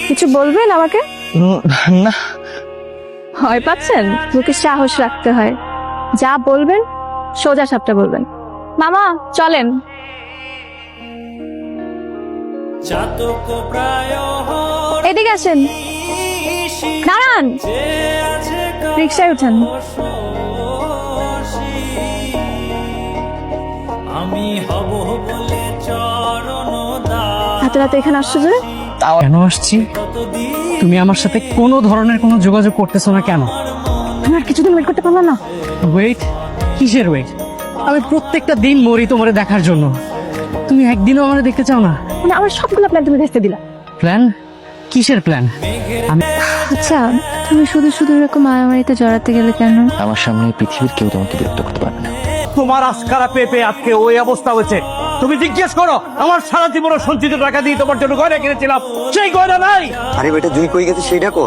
কিছু বলবেন আমাকে? না। ভয় পাচ্ছেন? মুখে সাহস রাখতে হয়। যা বলবেন সোজা সাপটা বলবেন। মামা চলেন। এদিকে আসেন। দাঁড়ান, রিক্সায় উঠেন। এত রাতে এখানে আসছো যে? কেন আসছি? তুমি আমার সাথে কোনো ধরনের কোনো যোগাযোগ করতেছো না কেন? তুমি আর কিছুদিন ওয়েট করতে পারলো না? ওয়েট? কিসের ওয়েট? আমি প্রত্যেকটা দিন মরি তোমারে দেখার জন্য। তুমি একদিনও আমারে দেখতে চাও না? মানে আমার সবগুলো প্ল্যান তুমি ভেস্তে দিলা। প্ল্যান? কিসের প্ল্যান? আচ্ছা, তুমি শুধু শুধু এরকম মারামারিতে জড়াতে গেলে কেন? আমার সামনে পৃথিবীর কেউ তোমাকে বিরক্ত করতে পারবে না। তোমার আজকারা পেপে আজকে ওই অবস্থা হয়েছে। তুমি জিজ্ঞেস করো, আমার সারা জীবন সঞ্চিত টাকা দিয়ে তোমার জন্য গয়না কিনেছিলাম, সেই গয়না নাই। আরে বেটা, জুই কই গেছে সেইটা কো।